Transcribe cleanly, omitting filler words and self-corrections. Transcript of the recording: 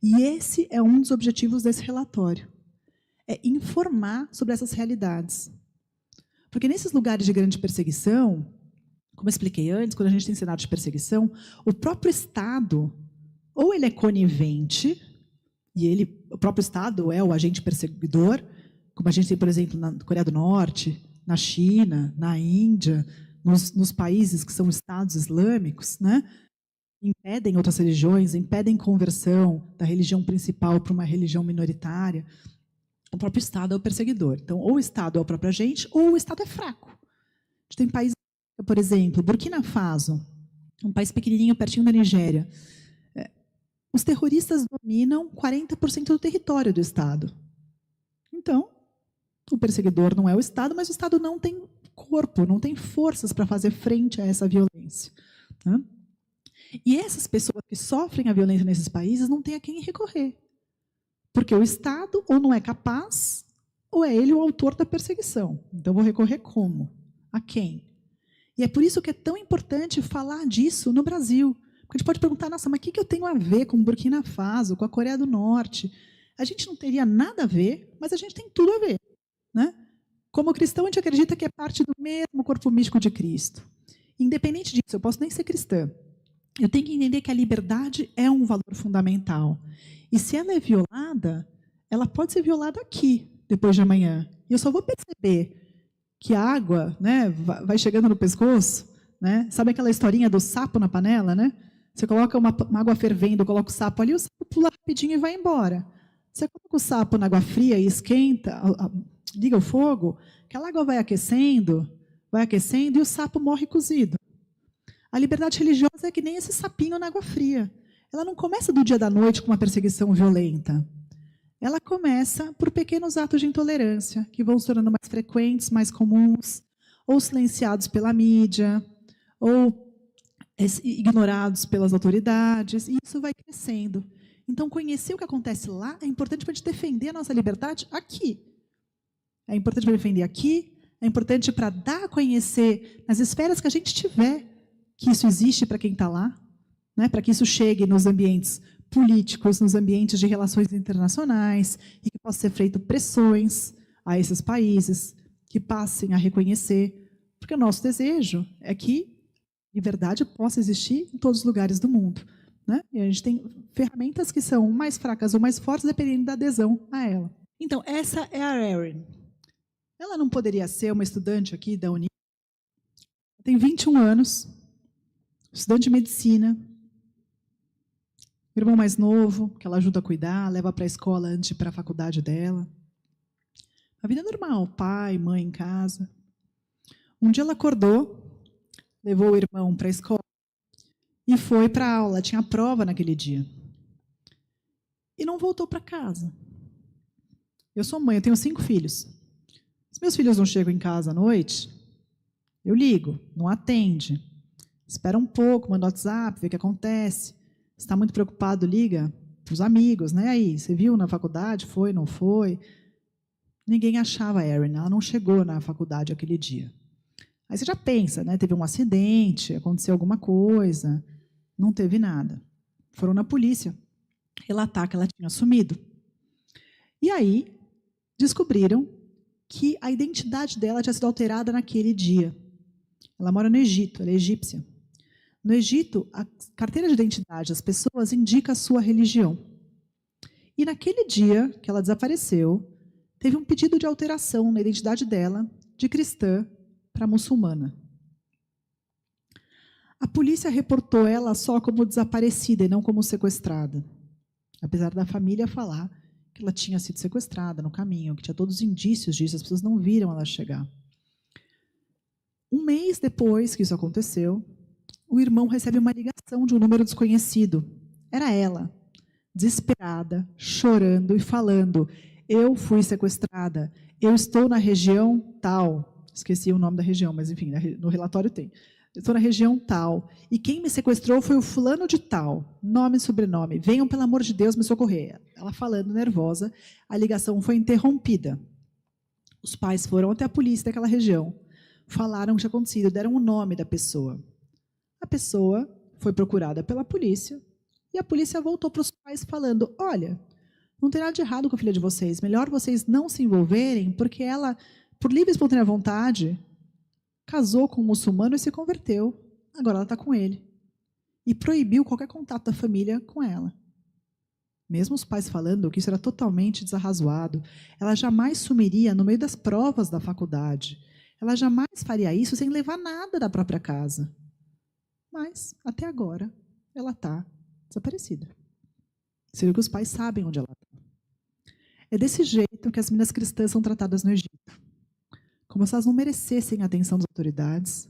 E esse é um dos objetivos desse relatório, é informar sobre essas realidades. Porque nesses lugares de grande perseguição, como eu expliquei antes, quando a gente tem cenário de perseguição, o próprio Estado, ou ele é conivente, e o próprio Estado é o agente perseguidor, como a gente tem, por exemplo, na Coreia do Norte, na China, na Índia, nos países que são Estados islâmicos, né? Impedem outras religiões, impedem conversão da religião principal para uma religião minoritária. O próprio Estado é o perseguidor. Então, ou o Estado é o próprio agente, ou o Estado é fraco. A gente tem países, por exemplo, Burkina Faso, um país pequenininho, pertinho da Nigéria. Os terroristas dominam 40% do território do Estado. Então, o perseguidor não é o Estado, mas o Estado não tem corpo, não tem forças para fazer frente a essa violência. Né? E essas pessoas que sofrem a violência nesses países não têm a quem recorrer. Porque o Estado ou não é capaz, ou é ele o autor da perseguição. Então, vou recorrer como? A quem? E é por isso que é tão importante falar disso no Brasil. Porque a gente pode perguntar, nossa, mas o que eu tenho a ver com Burkina Faso, com a Coreia do Norte? A gente não teria nada a ver, mas a gente tem tudo a ver. Né? Como cristão, a gente acredita que é parte do mesmo corpo místico de Cristo. Independente disso, eu posso nem ser cristã. Eu tenho que entender que a liberdade é um valor fundamental. E se ela é violada, ela pode ser violada aqui, depois de amanhã. E eu só vou perceber que a água, né, vai chegando no pescoço. Né? Sabe aquela historinha do sapo na panela? Né? Você coloca uma água fervendo, coloca o sapo ali, o sapo pula rapidinho e vai embora. Você coloca o sapo na água fria e esquenta, liga o fogo, aquela água vai aquecendo e o sapo morre cozido. A liberdade religiosa é que nem esse sapinho na água fria. Ela não começa do dia da noite com uma perseguição violenta. Ela começa por pequenos atos de intolerância, que vão se tornando mais frequentes, mais comuns, ou silenciados pela mídia, ou ignorados pelas autoridades, e isso vai crescendo. Então, conhecer o que acontece lá é importante para a gente defender a nossa liberdade aqui. É importante para defender aqui, é importante para dar a conhecer nas esferas que a gente tiver que isso existe para quem está lá, né, para que isso chegue nos ambientes políticos, nos ambientes de relações internacionais, e que possa ser feito pressões a esses países que passem a reconhecer, porque o nosso desejo é que liberdade possa existir em todos os lugares do mundo. Né? E a gente tem ferramentas que são mais fracas ou mais fortes, dependendo da adesão a ela. Então, essa é a Erin. Ela não poderia ser uma estudante aqui da Uni. Tem 21 anos, estudante de medicina, irmão mais novo, que ela ajuda a cuidar, leva para a escola antes de ir para a faculdade dela. A vida normal, pai, mãe em casa. Um dia ela acordou, levou o irmão para a escola e foi para a aula. Tinha prova naquele dia. E não voltou para casa. Eu sou mãe, eu tenho 5 filhos. Se meus filhos não chegam em casa à noite, eu ligo, não atende. Espera um pouco, manda WhatsApp, vê o que acontece. Se está muito preocupado, liga para os amigos. Né? Aí, você viu na faculdade? Foi, não foi? Ninguém achava a Erin, ela não chegou na faculdade aquele dia. Aí você já pensa, né? Teve um acidente, aconteceu alguma coisa. Não teve nada. Foram na polícia relatar que ela tinha sumido. E aí, descobriram que a identidade dela tinha sido alterada naquele dia. Ela mora no Egito, ela é egípcia. No Egito, a carteira de identidade das pessoas indica a sua religião. E naquele dia que ela desapareceu, teve um pedido de alteração na identidade dela, de cristã para muçulmana. A polícia reportou ela só como desaparecida e não como sequestrada. Apesar da família falar que ela tinha sido sequestrada no caminho, que tinha todos os indícios disso, as pessoas não viram ela chegar. Um mês depois que isso aconteceu, o irmão recebe uma ligação de um número desconhecido. Era ela, desesperada, chorando e falando: eu fui sequestrada, eu estou na região tal. Esqueci o nome da região, mas enfim, no relatório tem. Eu estou na região tal, e quem me sequestrou foi o fulano de tal, nome e sobrenome, venham pelo amor de Deus me socorrer. Ela falando, nervosa, a ligação foi interrompida. Os pais foram até a polícia daquela região, falaram o que tinha acontecido, deram o nome da pessoa. A pessoa foi procurada pela polícia, E a polícia voltou para os pais falando, olha, não tem nada de errado com a filha de vocês, melhor vocês não se envolverem, porque ela, por livre e espontânea vontade, casou com um muçulmano e se converteu. Agora ela está com ele. E proibiu qualquer contato da família com ela. Mesmo os pais falando que isso era totalmente desarrazoado, ela jamais sumiria no meio das provas da faculdade. Ela jamais faria isso sem levar nada da própria casa. Mas, até agora, ela está desaparecida. Sendo que os pais sabem onde ela está. É desse jeito que as meninas cristãs são tratadas no Egito. Como se elas não merecessem a atenção das autoridades,